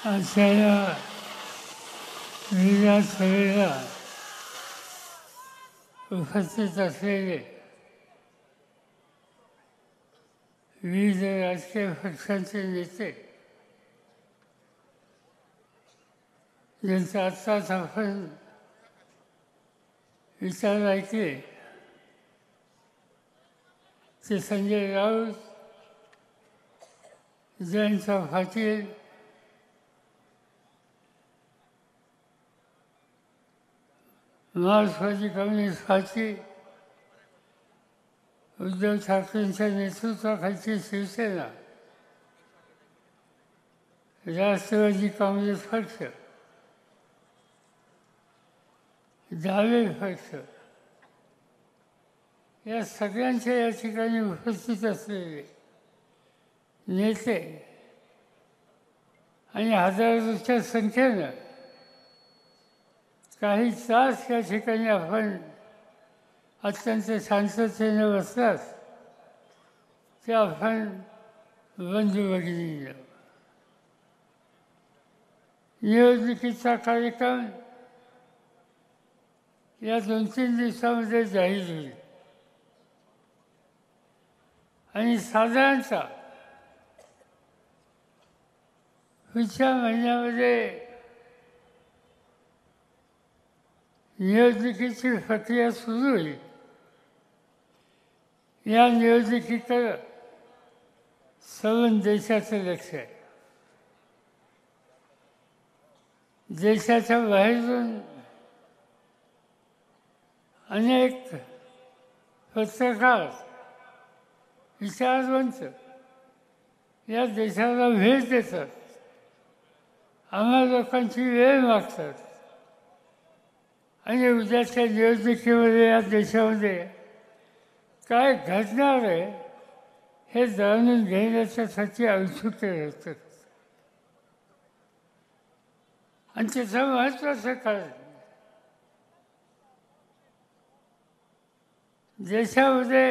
अशाला विविध सभेला उपस्थित असलेले विविध राजकीय पक्षांचे नेते ज्यांचा आत्ताच आपण विचार ऐकले ते संजय राऊत, जयंत पाटील, मार्क्सवादी कम्युनिस्ट पार्टी, उद्धव ठाकरेंच्या नेतृत्वाखालची शिवसेना, राष्ट्रवादी काँग्रेस पक्ष, डावे पक्ष या सगळ्यांच्या या ठिकाणी उपस्थित असलेले नेते आणि हजारोच्या संख्येनं काही तास या ठिकाणी आपण अत्यंत शांततेने बसलात ते आपण बंधू भगिनींना निवडणुकीचा कार्यक्रम या 2-3 दिवसामध्ये जाहीर होईल आणि साधारणतः पुढच्या महिन्यामध्ये निवडणुकीची प्रक्रिया सुरू होईल. या निवडणुकीकडं सर्व देशाचं लक्ष आहे. देशाच्या बाहेरून अनेक पत्रकार, विचारवंत या देशाला भेट देतात, आम्हा लोकांची वेळ मागतात आणि उद्याच्या निवडणुकीमध्ये या देशामध्ये काय घडणार आहे हे जाणून घेण्याच्यासाठी औत्सुक्य असतात. आणि त्याचं महत्त्वाचं कारण देशामध्ये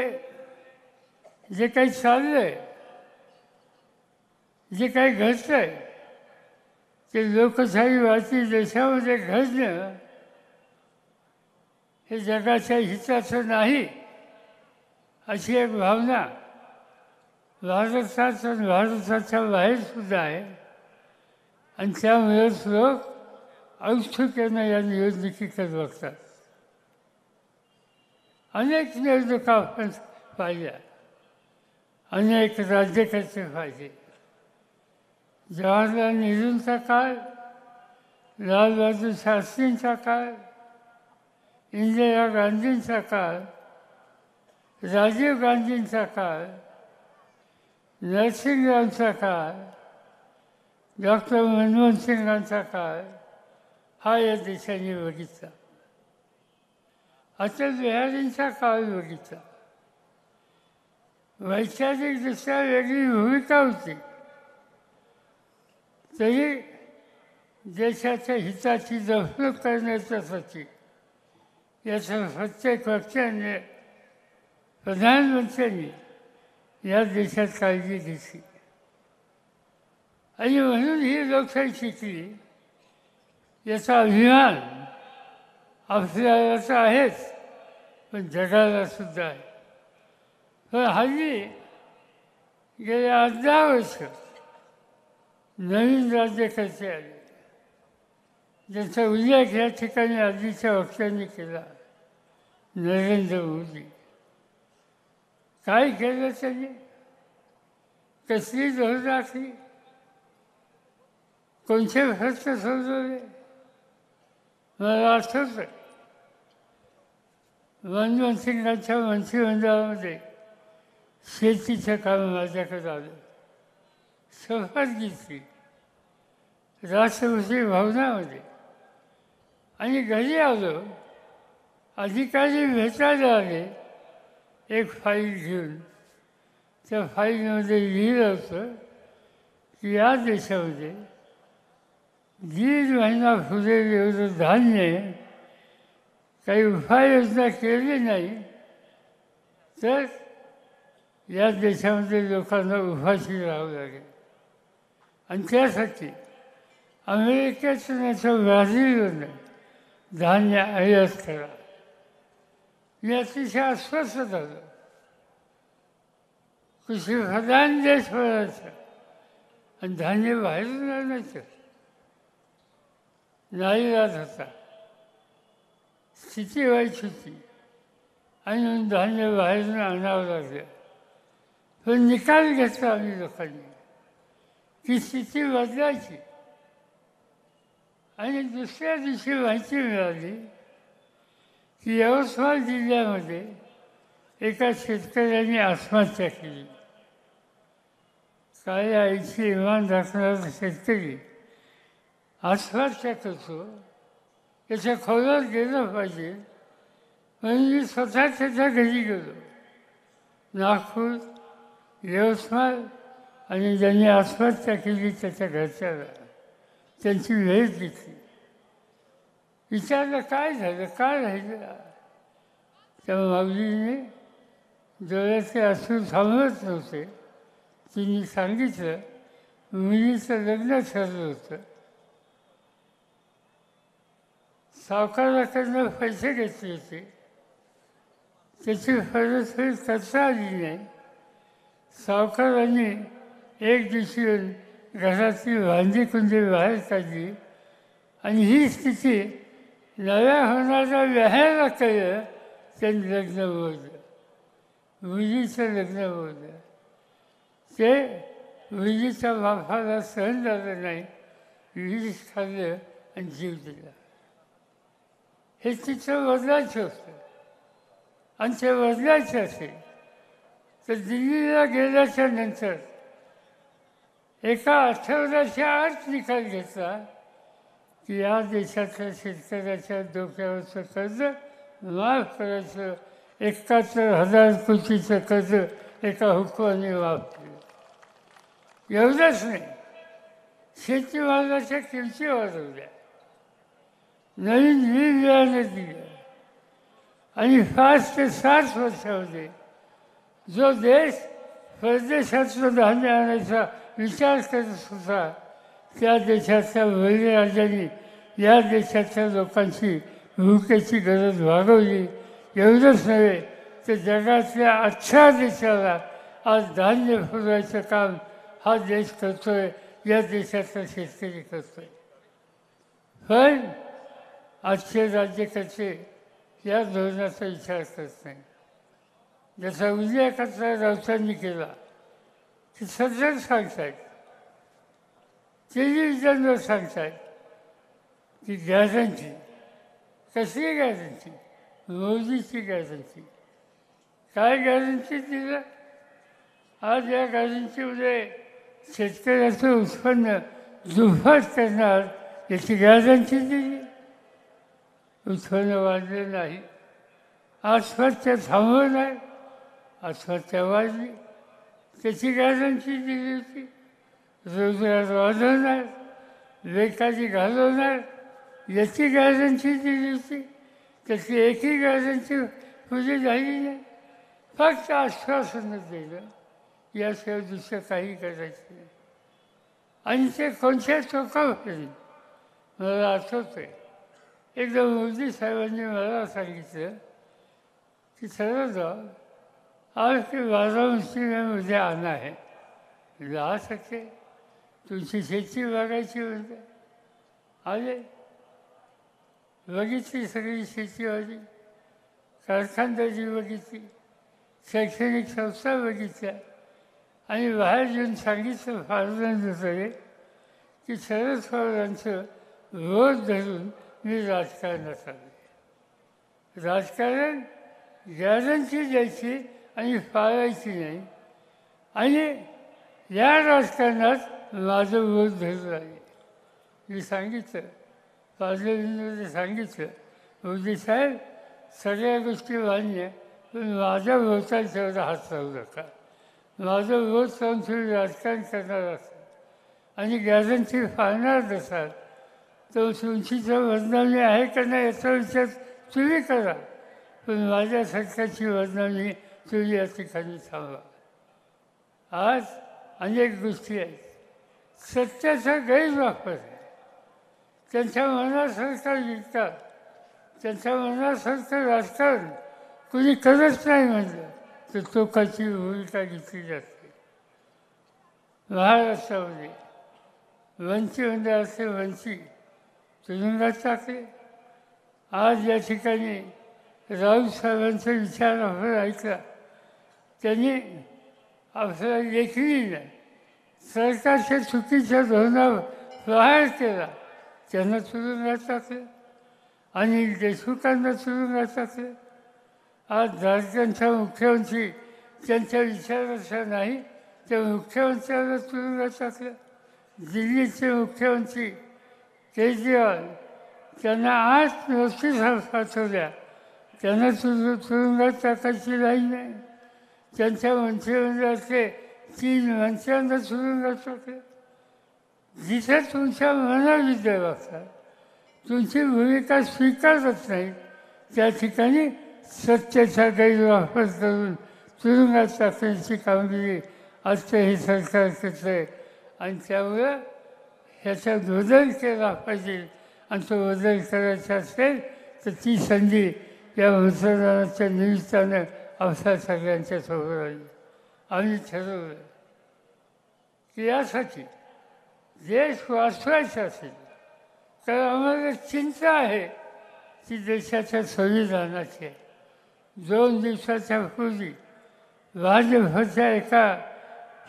जे काही चाललं आहे, जे काही घडतं आहे ते लोकशाहीवादी देशामध्ये घडणं हे जगाच्या हिताचं नाही अशी एक भावना भारतात आणि भारताच्या बाहेरसुद्धा आहे. आणि त्यामुळेच लोक औत्सुक्यानं या निवडणुकीकडे बघतात. अनेक निवडणुका आपण पाहिल्या, अनेक राज्यकर्ते पाहिले. जवाहरलाल नेहरूंचा काळ, लालबहादूर शास्त्रींचा काळ, इंदिरा गांधींचा काळ, राजीव गांधींचा काळ, नरसिंहरावचा काळ, डॉक्टर मनमोहन सिंगांचा काळ हा या देशाने बघितला. अटल बिहारींचा काळ बघितला. वैचारिकदृष्ट्या वेगळी भूमिका होती तरी देशाच्या हिताची जपणूक करण्याच्यासाठी याचा प्रत्येक व्यक्तीने, प्रधानमंत्र्यांनी या देशात काळजी घेतली आणि म्हणून ही लोकशाही शिकली. याचा अभिमान आपल्याला तर आहेच, पण जगाला सुद्धा आहे. पण हल्ली गेल्या 18 वर्ष नवीन राज्यकर्ते आले, ज्याचा उल्लेख या ठिकाणी आधीच्या वक्त्यांनी केला. नरेंद्र मोदी काय केलं त्यांनी, कसली धोरणं आखली, कोणते प्रश्न सोडवले. मला आठवतं मनमोहन सिंगांच्या मंत्रिमंडळामध्ये शेतीचं काम माझ्याकडे आलं, शपथ घेतली राष्ट्रपती भवनामध्ये आणि घरी आलो. अधिकारी भेटायला आले एक फाईल घेऊन. त्या फाईलमध्ये लिहिलं होतं की या देशामध्ये 1.5 महिना पुरेल एवढं धान्य काही उपाययोजना केली नाही तर या देशामध्ये लोकांना उपाशी राहावं लागेल. आणि त्यासाठी अमेरिकेचं नाही तर ब्राझीलहून धान्य आयात करा. मी अतिशय अस्वस्थ झालो. कृषीप्रधान देश बनायचा आणि धान्य बाहेरून आणायचं नाईलाज होता. स्थिती वाईट होती आणि धान्य बाहेरून आणावं लागलं. पण निकाल घेतला आम्ही लोकांनी की स्थिती बदलायची. आणि दुसऱ्या दिवशी माहिती मिळाली की यवतमाळ जिल्ह्यामध्ये एका शेतकऱ्याने आत्महत्या केली. काय आईची इमान दाखवणारा शेतकरी आत्महत्या करतो, त्याच्या खोलात गेलं पाहिजे. म्हणून मी स्वतः त्याच्या घरी गेलो. नागपूर, यवतमाळ आणि ज्यांनी आत्महत्या केली त्याच्या घरच्याला त्यांची भेट घेतली. विचारलं काय झालं, काय राहिलं. त्या माऊलीने डोळ्याचे अश्रू थांबवत नव्हते. तिने सांगितलं मुलीचं लग्न ठरलं होतं. सावकाराकडनं पैसे घेतले होते, त्याची परतफेड करता आली नाही. सावकारांनी एक दिवशी येऊन घरातली भांडी कुंडी बाहेर काढली आणि ही स्थिती नव्या होणाऱ्या व्याहायला कळलं. त्यांनी लग्न बोललं, मुलीचं लग्न बोललं. ते मुलीच्या बापाला सहन झालं नाही, विष खाल्लं आणि जीव दिला. हे तिचं बदलायचं होतं आणि ते बदलायचं असेल तर दिल्लीला गेल्याच्या नंतर एका आठवड्याच्या आत निकाल घेतला की या देशातल्या शेतकऱ्याच्या डोक्यावरचं कर्ज माफ करायचं. 71,000 कोटीचं कर्ज एका हुकमाने माफ केलं. एवढंच नाही, शेतीमालाच्या किमती वाढवल्या, नवीन बियाणं दिलं आणि 5 ते 7 वर्षामध्ये जो देश परदेशातलं धान्य आणायचा विचार करत होता त्या देशाच्या बळीराजांनी या देशाच्या लोकांची भुकेची गरज भागवली. एवढंच नव्हे तर जगातल्या 18 देशाला आज धान्य पुरवायचं काम हा देश करतोय, या देशाचा शेतकरी करतोय. पण आजचे राज्यकर्ते या धोरणाचा विचार करत नाही. जसा उल्लेख कचरा राऊतांनी केला ते सतत सांगतायत, टेलिव्हिजनवर सांगतायत की गॅरंटी. कसली गॅरंटी? मोदीची गॅरंटी. काय गॅरंटी दिलं? आज या गॅरंटीमध्ये शेतकऱ्याचं उत्पन्न दुप्पट करणार याची गॅरंटी दिली. उत्पन्न वाढलं नाही, आत्महत्या थांबवणार, आत्महत्या वाढली, त्याची गॅरंटी दिली होती. रोजगार वाढवणार, बेकारी घालवणार याची गॅरंटी दिली होती. त्याची एकही गॅरंटी पुढे झाली नाही. फक्त आश्वासनच दिलं, याशिवाय दुसरं काही करायचं नाही. आणि ते कोणत्या टोकापर्यंत मला आठवतं आहे. एकदा मोदी साहेबांनी मला सांगितलं कि चलो जाओ, आपके बारामती में मुझे आना है. आ सकते, तुमची शेती बघायची म्हणते. आले, बघितली सगळी शेतीवाली, कारखानदारी बघितली, शैक्षणिक संस्था बघितल्या आणि बाहेर येऊन सांगितलं फार दुसरे की शरद पवारांचं रोज धरून मी राजकारणात आले. राजकारण गॅरंटी द्यायची आणि पाळायची नाही. आणि या राजकारणात माझं वोट धरून आले. मी सांगितलं, पार्लमेंटमध्ये सांगितलं, मोदी साहेब सगळ्या गोष्टी मान्य, पण माझ्या वोटाला तेवढा हात लावू नका. माझं वोट लावून तुम्ही राजकारण करणार असाल आणि गॅरंटी पाळणार नसाल तर तुमचीचं बदनामी आहे का नाही याचा विचार तुम्ही करा, पण माझ्या सरकारची बदनामी तुम्ही या ठिकाणी थांबवा. आज अनेक गोष्टी आहेत, सत्याचा गैरवापर आहे. त्यांच्या मनासारखं विकतात, त्यांच्या मनासारखं राजकारण कुणी करत नाही म्हणलं तर टोकाची भूमिका घेतली जाते. महाराष्ट्रामध्ये वंची म्हणजे असे वंची तुरुंगात टाकले. आज या ठिकाणी राऊत साहेबांचा विचार आपण ऐकला. त्यांनी आपल्याला लेखली नाही, सरकारच्या चुकीच्या धोरणावर प्रहार केला, त्यांना तुरुंगात टाकलं. अनिल देशमुखांना तुरुंगात टाकलं. आज झारखंडचा मुख्यमंत्री त्यांच्या विचाराचा नाही, त्या मुख्यमंत्र्याला तुरुंगात टाकलं. दिल्लीचे मुख्यमंत्री केजरीवाल त्यांना 8 नोटीस पाठवल्या, त्यांना तुरुंगात टाकायची नाही. त्यांच्या मंत्रिमंडळातले 3 मंत्र्यांना तुरुंगात टाकलं. जिथे तुमच्या मनाविद्या वागतात, तुमची भूमिका स्वीकारत नाही, त्या ठिकाणी सत्तेचा गैरवापर करून तुरुंगात टाकण्याची कामगिरी आजचं हे सरकार करतं आहे. आणि त्यामुळं ह्याचा बदल केला पाहिजे. आणि तो बदल करायचा असेल तर ती संधी या मतदानाच्या निमित्तानं आपल्या सगळ्यांच्या समोर आली. आम्ही ठरवलं की यासाठी देश वाचवायचा असेल तर आम्हाला चिंता आहे की देशाच्या संविधानाची. 2 दिवसाच्या पूर्वी भाजपच्या एका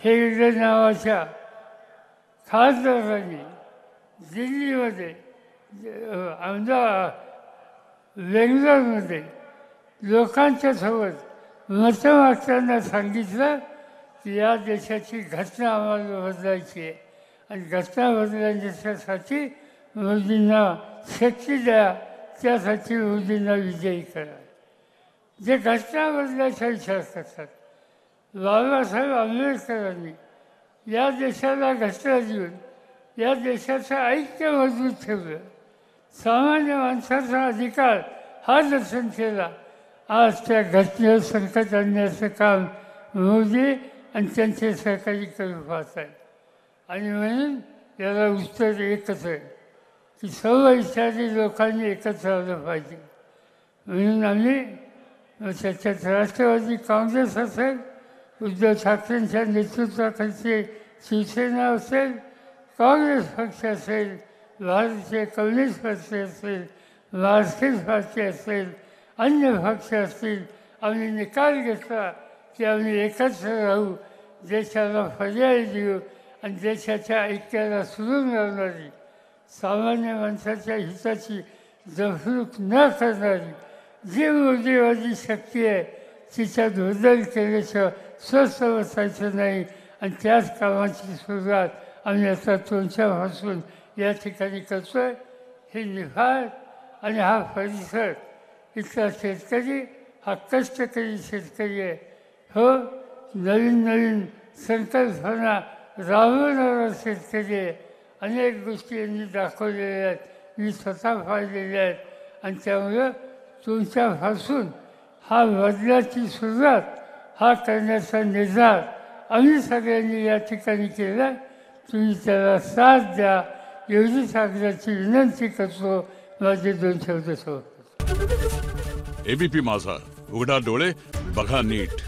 हेगडे नावाच्या खासदारांनी दिल्लीमध्ये बेंगलोरमध्ये लोकांच्या सोबत मतं मागताना सांगितलं की या देशाची घटना आम्हाला बदलायची आहे आणि घटना बदलण्यासाठी मोदींना शक्ती द्या, त्यासाठी मोदींना विजयी करा. जे घटना बदलायचा विचार करतात, बाबासाहेब आंबेडकरांनी या देशाला घटना देऊन या देशाचं ऐक्य मजबूत ठेवलं. सामान्य माणसाचा अधिकार हा दर्शन केला. आज त्या घटनेवर संकट आणण्याचं काम मोदी आणि त्यांचे सहकारी करू पाहत आहेत. आणि म्हणून याला उत्तर एकच आहे की सर्व इत्यादी लोकांनी एकत्र आलं पाहिजे. म्हणून आम्ही त्याच्यात राष्ट्रवादी काँग्रेस असेल, उद्धव ठाकरेंच्या नेतृत्वाखालची शिवसेना असेल, काँग्रेस पक्ष असेल, भारतीय कम्युनिस्ट पक्ष असेल, मार्क्सिस्ट पार्टी असेल, अन्य पक्ष असतील, आम्ही निकाल घेतला की आम्ही एकत्र राहू, देशाला पर्याय देऊ आणि देशाच्या ऐक्याला सुरून लावणारी, सामान्य माणसाच्या हिताची जपणूक न करणारी जी मोदीवादी शक्ती आहे तिच्यात बदल केल्याशिवाय स्वस्त बसायचं नाही. आणि त्याच कामाची सुरुवात आम्ही आता तुमच्यापासून या ठिकाणी करतो आहे. हे निफाड आणि हा परिसर इथला शेतकरी हा कष्टकरी शेतकरी आहे. हो, नवीन नवीन संकल्पना राबवणारा शेतकरी आहे. अनेक गोष्टी यांनी दाखवलेल्या आहेत, मी स्वतः पाहिलेल्या आहेत. आणि त्यामुळं तुमच्यापासून हा बदलाची सुरुवात हा करण्याचा निर्धार आम्ही सगळ्यांनी या ठिकाणी केला. तुम्ही त्याला साथ द्या एवढीच आग्रहाची विनंती करतो. माझे 2 शब्द सोडतो. एबीपी माझा, उघडा डोळे बघा नीट.